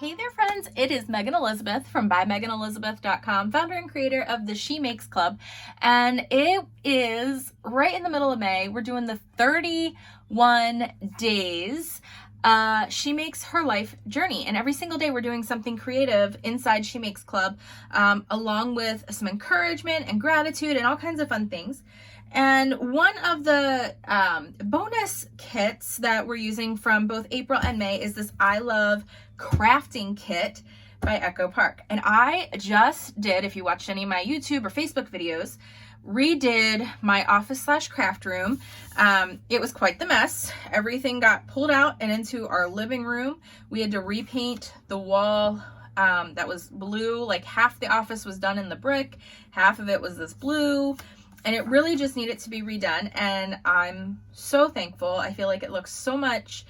Hey there friends, it is Megan Elizabeth from ByMeganElizabeth.com, founder and creator of the She Makes Club, and it is right in the middle of May. We're doing the 31 days She Makes Her Life journey, and every single day we're doing something creative inside She Makes Club, along with some encouragement and gratitude and all kinds of fun things. And one of the bonus kits that we're using from both April and May is this I Love Crafting Kit by Echo Park. And I just did, if you watched any of my YouTube or Facebook videos, redid my office/craft room. It was quite the mess. Everything got pulled out and into our living room. We had to repaint the wall that was blue. Like half the office was done in the brick, half of it was this blue. And it really just needed to be redone, and I'm so thankful. I feel like it looks so much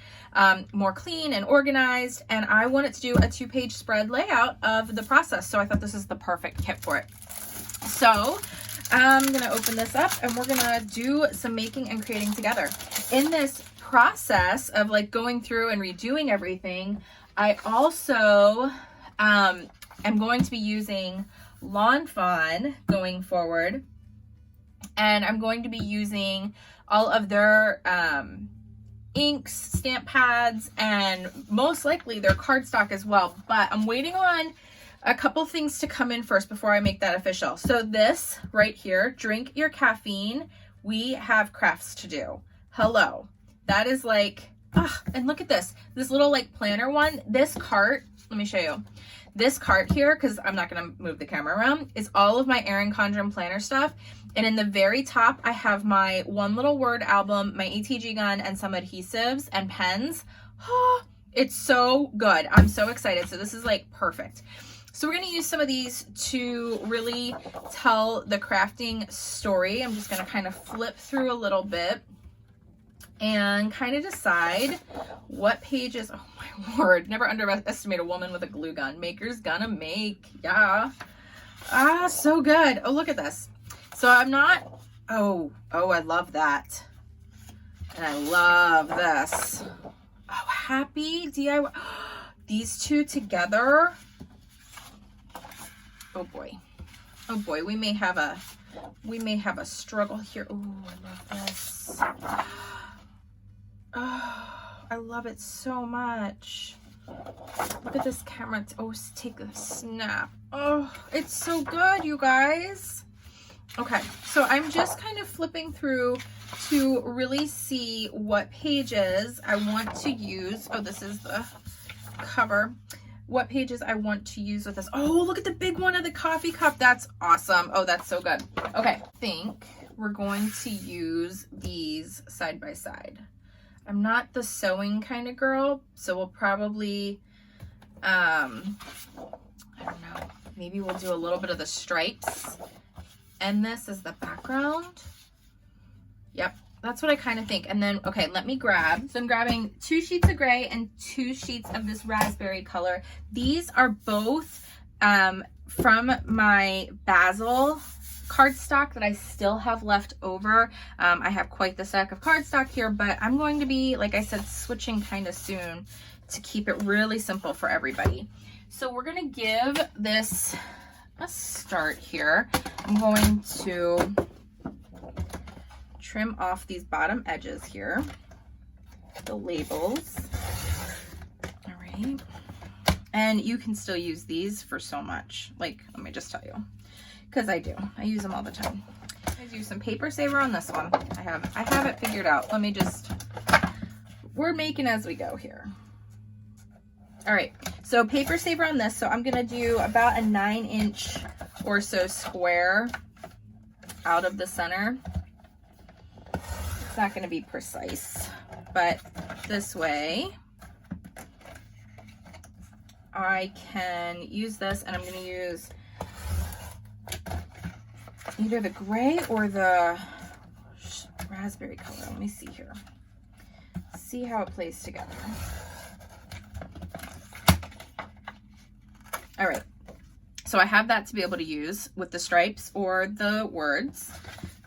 more clean and organized, and I wanted to do a 2-page spread layout of the process, so I thought this is the perfect kit for it. So I'm gonna open this up and we're gonna do some making and creating together. In this process of like going through and redoing everything, I also am going to be using Lawn Fawn going forward. And I'm going to be using all of their inks, stamp pads, and most likely their cardstock as well. But I'm waiting on a couple things to come in first before I make that official. So this right here, drink your caffeine. We have crafts to do. Hello. That is like, and look at this little like planner one. This cart, let me show you. This cart here, because I'm not going to move the camera around, is all of my Erin Condren planner stuff. And in the very top, I have my One Little Word album, my ATG gun, and some adhesives and pens. Oh, it's so good. I'm so excited. So this is like perfect. So we're going to use some of these to really tell the crafting story. I'm just going to kind of flip through a little bit and kind of decide what pages. Oh my word, never underestimate a woman with a glue gun. Maker's gonna make. Yeah. So good. Oh, look at this. So I'm not, oh, I love that. And I love this. Oh, happy DIY. These two together. Oh boy, we may have a struggle here. Oh, I love this. Oh, I love it so much. Look at this camera. Oh, take a snap. Oh, it's so good, you guys. Okay, so I'm just kind of flipping through to really see what pages I want to use. Oh, this is the cover. What pages I want to use with this. Oh, look at the big one of the coffee cup. That's awesome. Oh, that's so good. Okay, I think we're going to use these side by side. I'm not the sewing kind of girl, so we'll probably, I don't know, maybe we'll do a little bit of the stripes. And this is the background. Yep, that's what I kind of think. And then, okay, let me grab. So I'm grabbing 2 sheets of gray and 2 sheets of this raspberry color. These are both from my basil cardstock that I still have left over. I have quite the stack of cardstock here, but I'm going to be, like I said, switching kind of soon to keep it really simple for everybody. So we're going to give this a start here. I'm going to trim off these bottom edges here, the labels. All right. And you can still use these for so much. Like, let me just tell you. Because I do. I use them all the time. I use some paper saver on this one. I have it figured out. Let me just, we're making as we go here. All right, so paper saver on this. So I'm gonna do about a 9-inch or so square out of the center. It's not gonna be precise, but this way I can use this, and I'm gonna use either the gray or the raspberry color. Let me see here. See how it plays together. All right, so I have that to be able to use with the stripes or the words.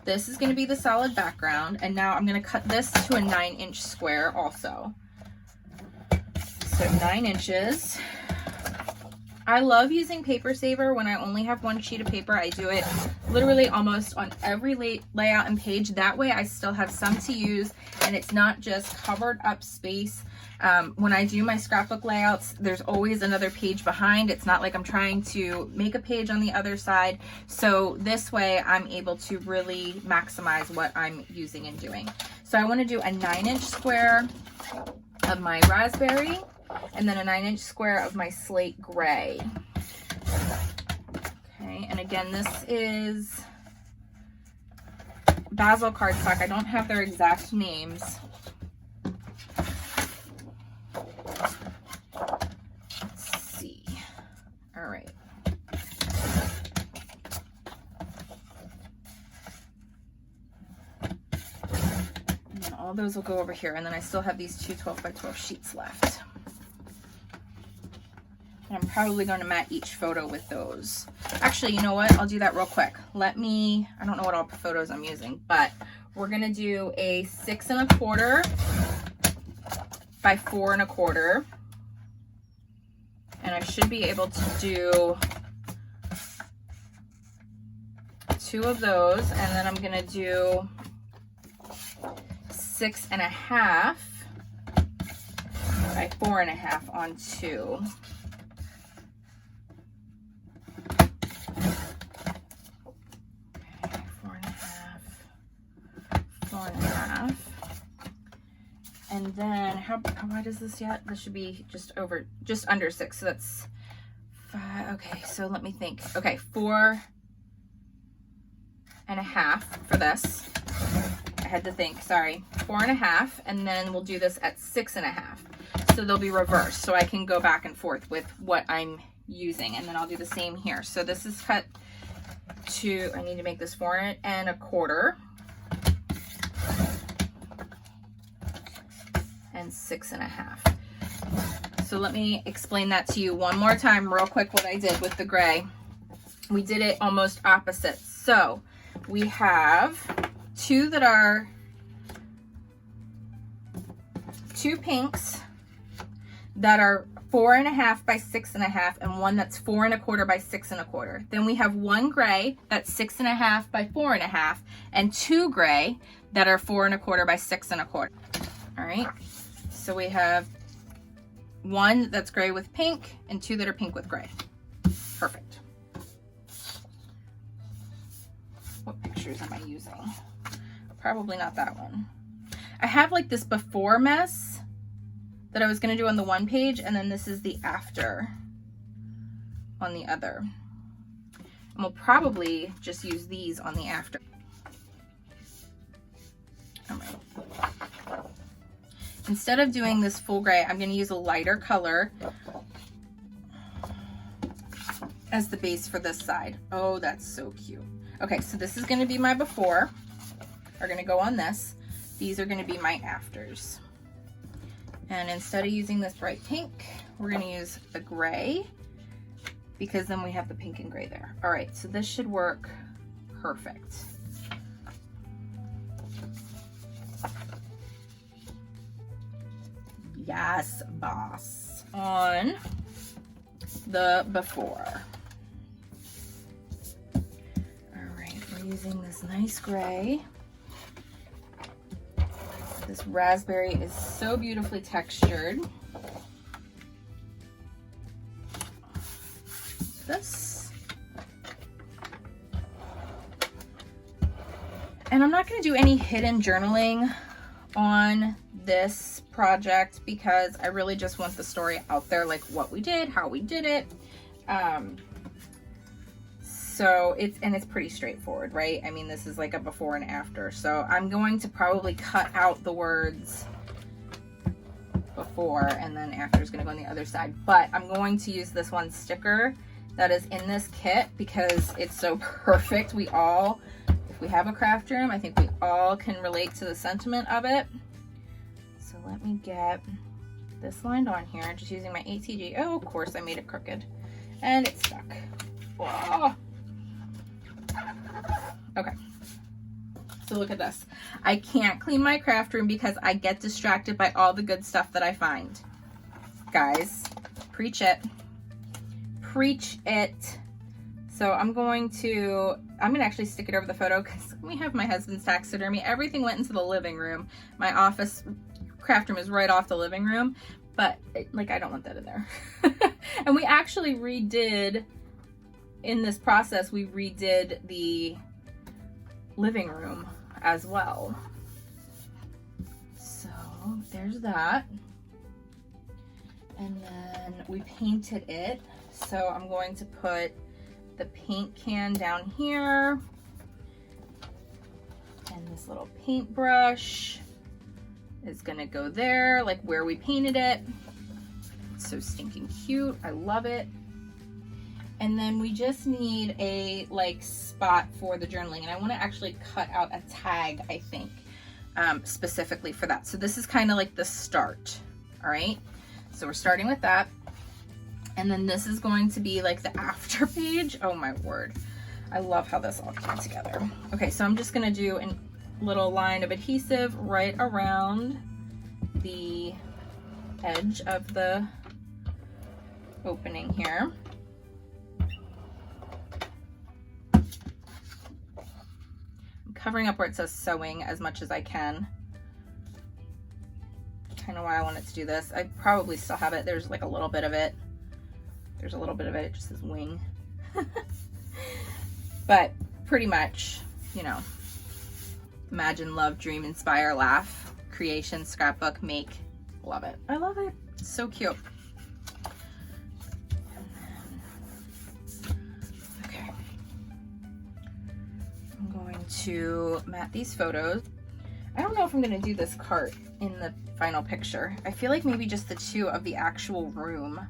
This is going to be the solid background, and now I'm going to cut this to a 9-inch square also. So 9 inches. I love using Paper Saver when I only have one sheet of paper. I do it literally almost on every layout and page. That way I still have some to use and it's not just covered up space. When I do my scrapbook layouts, there's always another page behind. It's not like I'm trying to make a page on the other side. So this way I'm able to really maximize what I'm using and doing. So I want to do a 9-inch square of my raspberry, and then a 9-inch square of my slate gray. Okay, and again, this is Basil cardstock. I don't have their exact names. Let's see. All right. And then all those will go over here, and then I still have these two 12 by 12 sheets left. I'm probably going to mat each photo with those. Actually, you know what? I'll do that real quick. I don't know what all photos I'm using, but we're going to do a 6 1/4 by 4 1/4. And I should be able to do 2 of those. And then I'm going to do 6 1/2 by 4 1/2 on 2. 4 1/2. And then how wide is this yet? This should be just under 6. So that's 5. Okay, so let me think. Okay, 4 1/2 for this. I had to think, sorry. 4 1/2, and then we'll do this at 6 1/2. So they'll be reversed, so I can go back and forth with what I'm using, and then I'll do the same here. So this is cut to, I need to make this 4 1/4. And 6 1/2. So let me explain that to you one more time real quick, what I did with the gray. We did it almost opposite. So we have 2 that are 2 pinks that are 4 1/2 by 6 1/2, and one that's 4 1/4 by 6 1/4. Then we have 1 gray that's 6 1/2 by 4 1/2, and 2 gray that are 4 1/4 by 6 1/4. All right. So we have 1 that's gray with pink and 2 that are pink with gray. Perfect. What pictures am I using? Probably not that one. I have like this before mess that I was going to do on the one page, and then this is the after on the other. And we'll probably just use these on the after. All right. Instead of doing this full gray, I'm going to use a lighter color as the base for this side. Oh, that's so cute. Okay, so this is going to be my before. Are going to go on this. These are going to be my afters. And instead of using this bright pink, we're going to use the gray, because then we have the pink and gray there. All right, so this should work perfect. Yes, boss. On the before. All right, we're using this nice gray. This raspberry is so beautifully textured. This. And I'm not going to do any hidden journaling on this project because I really just want the story out there, like what we did, how we did it. So it's pretty straightforward, right? I mean, this is like a before and after. So I'm going to probably cut out the words before, and then after is going to go on the other side. But I'm going to use this one sticker that is in this kit because it's so perfect. We all, if we have a craft room, I think we all can relate to the sentiment of it. So let me get this lined on here, just using my ATG. Oh, of course I made it crooked and it's stuck. Whoa. Okay, so look at this. I can't clean my craft room because I get distracted by all the good stuff that I find. Guys, preach it. preach it. So I'm gonna actually stick it over the photo because we have my husband's taxidermy. Everything went into the living room. My office craft room is right off the living room, but like I don't want that in there. And we actually redid, in this process, we redid the living room as well. So there's that. And then we painted it. So I'm going to put the paint can down here, and this little paintbrush is gonna go there, like where we painted it. It's so stinking cute. I love it. And then we just need a like spot for the journaling, and I want to actually cut out a tag, I think, specifically for that. So this is kind of like the start. All right, so we're starting with that. And then this is going to be like the after page. Oh my word. I love how this all came together. Okay, so I'm just gonna do a little line of adhesive right around the edge of the opening here. I'm covering up where it says sewing as much as I can. Kind of why I wanted to do this. I probably still have it. There's like a little bit of it. There's a little bit of it, it just says wing. But pretty much, you know, imagine, love, dream, inspire, laugh, creation, scrapbook, make. Love it. I love it. It's so cute. And then, okay. I'm going to mat these photos. I don't know if I'm going to do this cart in the final picture. I feel like maybe just the two of the actual room,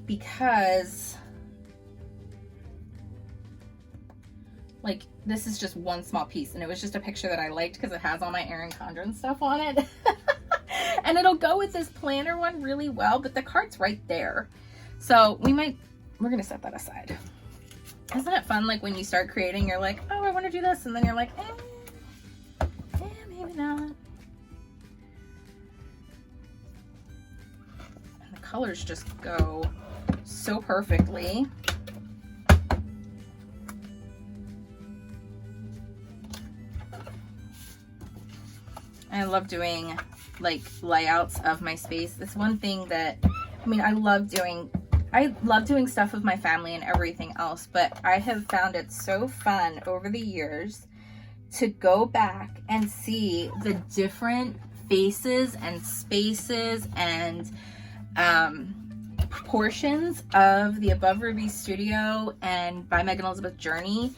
because like this is just one small piece, and it was just a picture that I liked because it has all my Erin Condren stuff on it. And it'll go with this planner one really well, but the cart's right there. So we're gonna set that aside. Isn't it fun, like when you start creating, you're like, oh, I want to do this, and then you're like, maybe not. And the colors just go so perfectly. I love doing like layouts of my space. It's one thing that, I mean, I love doing stuff with my family and everything else, but I have found it so fun over the years to go back and see the different faces and spaces and portions of the Above Ruby Studio and by Megan Elizabeth journey,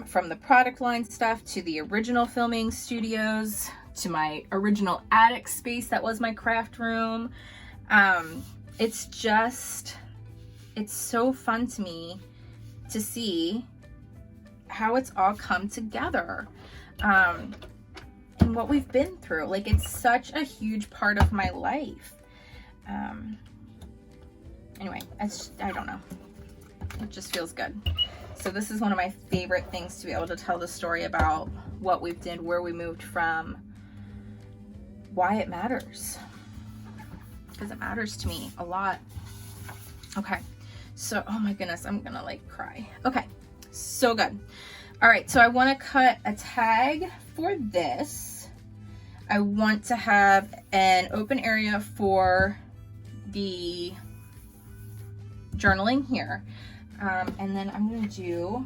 from the product line stuff to the original filming studios to my original attic space that was my craft room. It's so fun to me to see how it's all come together, and what we've been through. Like, it's such a huge part of my life. Anyway, I don't know. It just feels good. So this is one of my favorite things, to be able to tell the story about what we've did, where we moved from, why it matters. Because it matters to me a lot. Okay, so, oh my goodness, I'm gonna like cry. Okay, so good. All right, so I want to cut a tag for this. I want to have an open area for the journaling here. And then I'm gonna do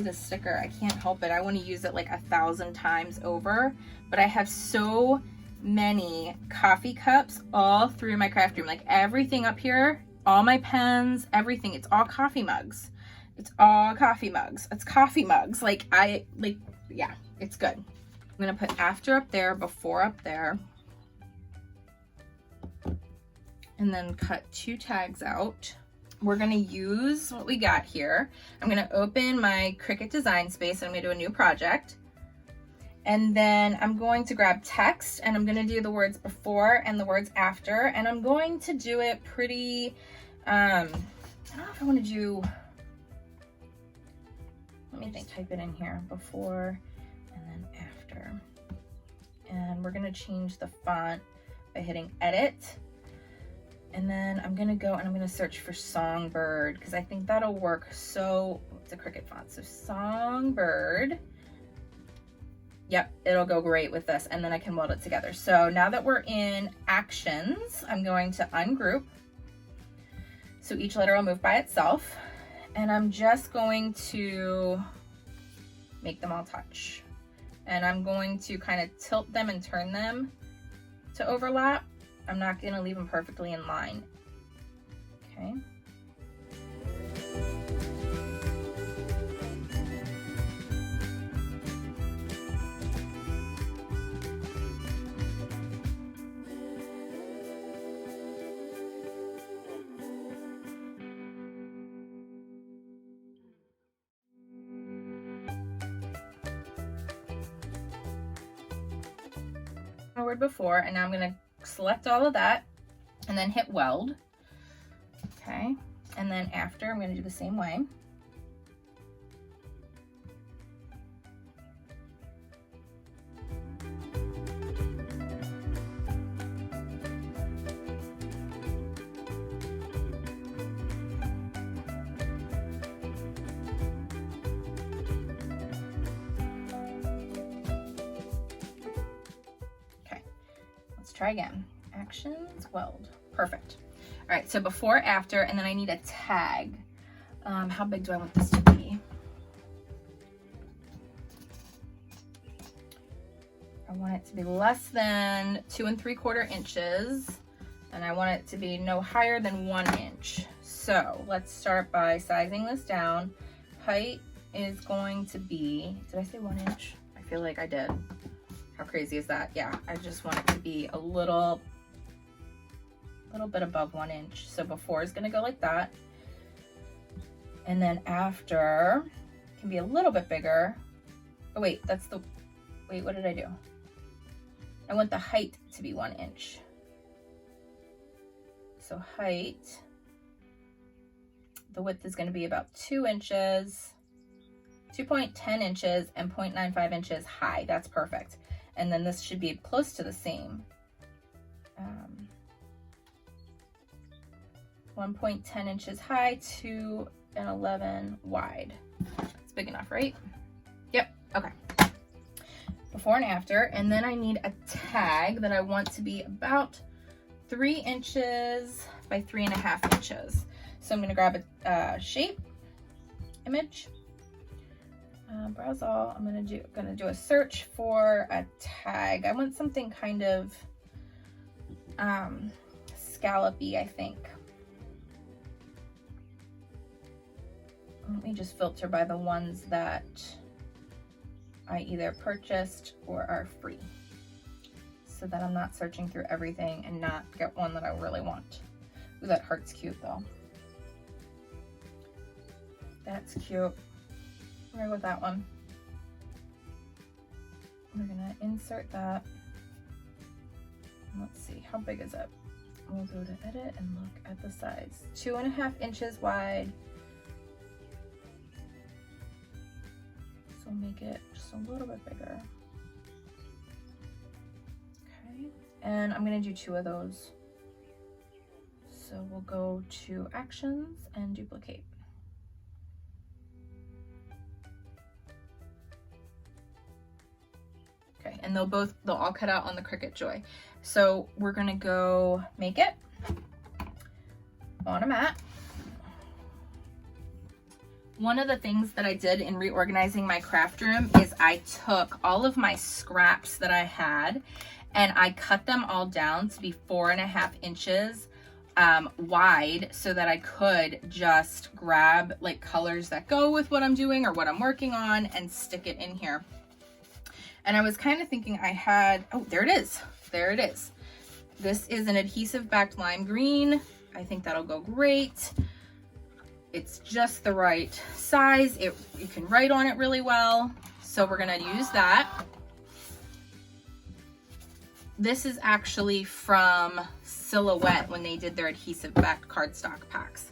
this sticker. I can't help it. I want to use it like 1,000 times over, but I have so many coffee cups all through my craft room. Like everything up here, all my pens, everything, it's all coffee mugs. It's all coffee mugs. It's coffee mugs. Yeah, it's good. I'm gonna put after up there, before up there, and then cut 2 tags out. We're gonna use what we got here. I'm gonna open my Cricut design space, and I'm gonna do a new project. And then I'm going to grab text, and I'm gonna do the words before and the words after, and I'm going to do it pretty, I don't know if I wanna do, let me think, type it in here, before and then after. And we're gonna change the font by hitting edit. And then I'm gonna go and I'm gonna search for Songbird because I think that'll work. So it's a Cricut font, so Songbird. Yep, it'll go great with this, and then I can weld it together. So now that we're in actions, I'm going to ungroup. So each letter will move by itself, and I'm just going to make them all touch. And I'm going to kind of tilt them and turn them to overlap. I'm not gonna leave them perfectly in line. Okay. Forward before, and now I'm going to select all of that and then hit weld. Okay, and then after I'm going to do the same way. Try again. Actions, weld. Perfect. All right, so before, after, and then I need a tag. How big do I want this to be? I want it to be less than 2 3/4 inches, and I want it to be no higher than 1 inch. So let's start by sizing this down. Height is going to be, did I say 1 inch? I feel like I did. How crazy is that? Yeah, I just want it to be a little bit above 1 inch. So before is gonna go like that. And then after can be a little bit bigger. Oh wait, wait, what did I do? I want the height to be 1 inch. So height, the width is gonna be about 2 inches, 2.10 inches and 0.95 inches high. That's perfect. And then this should be close to the same. 1.10 inches high, 2 and 11 wide. It's big enough, right? Yep, okay. Before and after, and then I need a tag that I want to be about 3 inches by 3.5 inches. So I'm gonna grab a shape, image, browse all. I'm gonna do a search for a tag. I want something kind of scallopy, I think. Let me just filter by the ones that I either purchased or are free, so that I'm not searching through everything and not get one that I really want. Ooh, that heart's cute though. That's cute. We're gonna go with that one. We're gonna insert that. Let's see, how big is it? We'll go to edit and look at the size. 2.5 inches wide. So make it just a little bit bigger. Okay, and I'm gonna do 2 of those. So we'll go to actions and duplicate. Okay, and they'll all cut out on the Cricut Joy. So we're gonna go make it on a mat. One of the things that I did in reorganizing my craft room is I took all of my scraps that I had and I cut them all down to be 4.5 inches wide, so that I could just grab like colors that go with what I'm doing or what I'm working on and stick it in here. And I was kind of thinking I had, oh, there it is. There it is. This is an adhesive backed lime green. I think that'll go great. It's just the right size. You can write on it really well. So we're gonna use that. This is actually from Silhouette when they did their adhesive backed cardstock packs.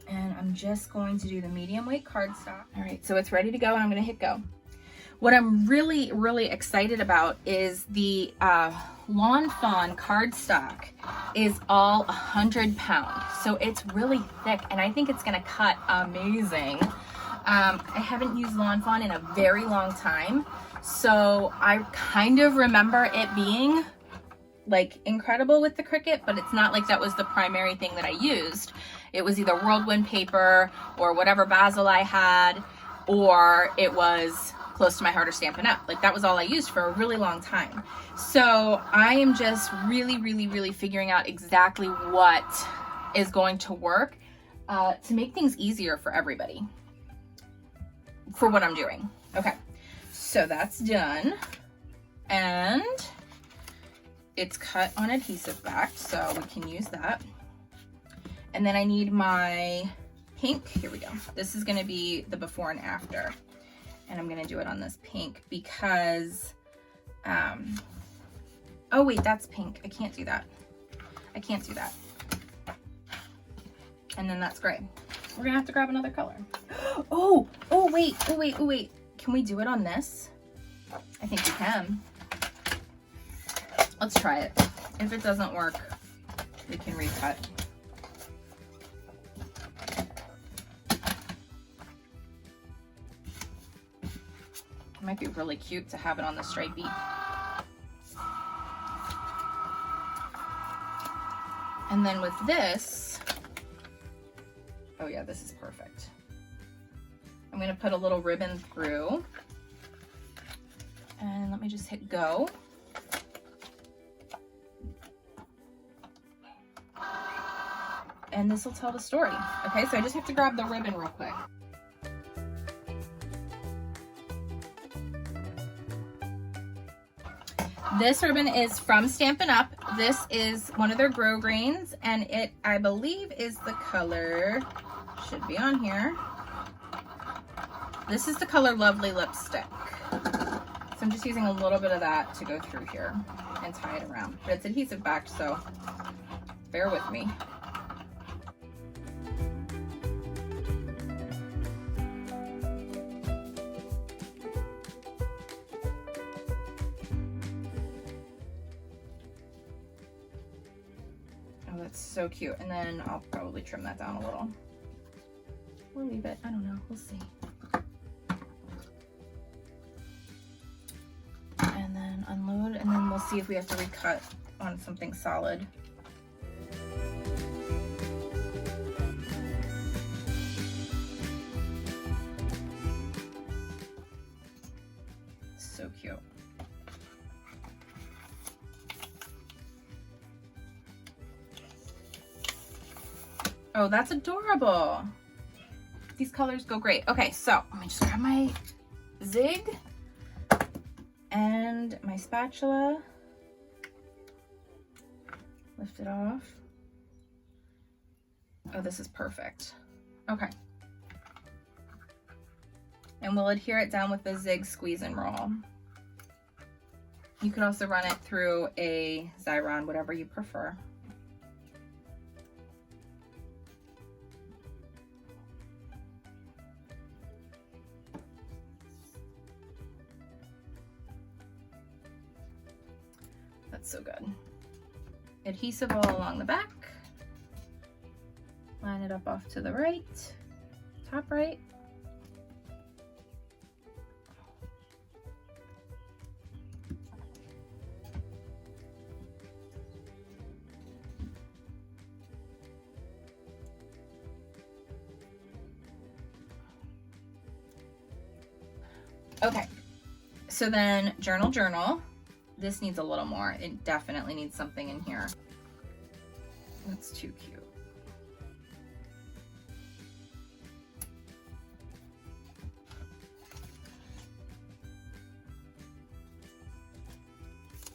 And I'm just going to do the medium weight cardstock. All right, so it's ready to go and I'm gonna hit go. What I'm really, really excited about is the Lawn Fawn cardstock is all 100 pound. So it's really thick and I think it's gonna cut amazing. I haven't used Lawn Fawn in a very long time. So I kind of remember it being like incredible with the Cricut, but it's not like that was the primary thing that I used. It was either Whirlwind paper or whatever basil I had, or it was Close to My Heart or Stampin' Up. Like that was all I used for a really long time. So I am just really, really, really figuring out exactly what is going to work to make things easier for everybody for what I'm doing. Okay, so that's done. And it's cut on adhesive back, so we can use that. And then I need my pink. Here we go. This is gonna be the before and after. And I'm gonna do it on this pink because, oh wait, that's pink. I can't do that. I can't do that. And then that's gray. We're gonna have to grab another color. Oh wait. Can we do it on this? I think we can. Let's try it. If it doesn't work, we can recut. It might be really cute to have it on the stripey. And then with this, oh yeah, this is perfect. I'm gonna put a little ribbon through. And let me just hit go. And this will tell the story. Okay, so I just have to grab the ribbon real quick. This ribbon is from Stampin' Up. This is one of their Grow Grains, and it, I believe, is the color, should be on here. This is the color Lovely Lipstick. So I'm just using a little bit of that to go through here and tie it around. But it's adhesive back, so bear with me. Oh, that's so cute. And then I'll probably trim that down a little. Or leave it. I don't know. We'll see. And then unload, and then we'll see if we have to recut on something solid. So cute. Oh, that's adorable. These colors go great. Okay, so let me just grab my zig and my spatula. Lift it off. Oh, this is perfect. Okay. And we'll adhere it down with the zig, squeeze, and roll. You could also run it through a Xyron, whatever you prefer. That's so good. Adhesive all along the back. Line it up off to the right, top right. Okay, so then journal. This needs a little more. It definitely needs something in here. That's too cute.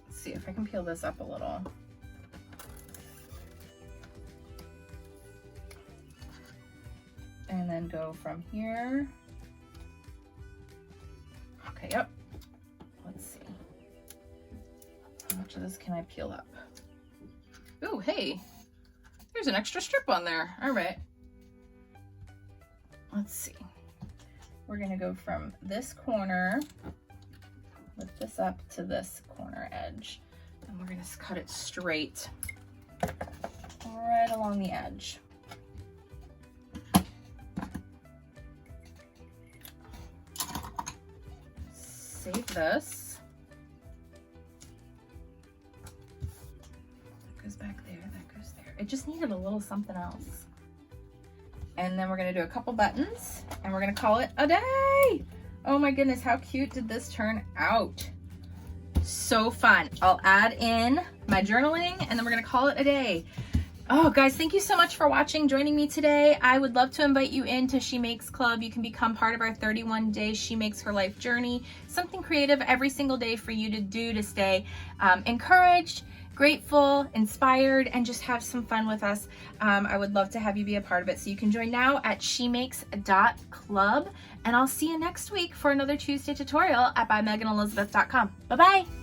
Let's see if I can peel this up a little. And then go from here. Okay, yep. Let's see. How much of this can I peel up? Ooh, hey, there's an extra strip on there. All right. Let's see. We're gonna go from this corner lift this up to this corner edge, and we're gonna cut it straight right along the edge. Save this. That goes back there, that goes there. It just needed a little something else. And then we're gonna do a couple buttons and we're gonna call it a day. Oh my goodness, how cute did this turn out? So fun. I'll add in my journaling and then we're gonna call it a day. Oh guys, thank you so much for watching, joining me today. I would love to invite you into She Makes Club. You can become part of our 31-day She Makes Her Life journey. Something creative every single day for you to do to stay encouraged, grateful, inspired, and just have some fun with us. I would love to have you be a part of it. So you can join now at shemakes.club, and I'll see you next week for another Tuesday tutorial at bymeganelizabeth.com. Bye-bye.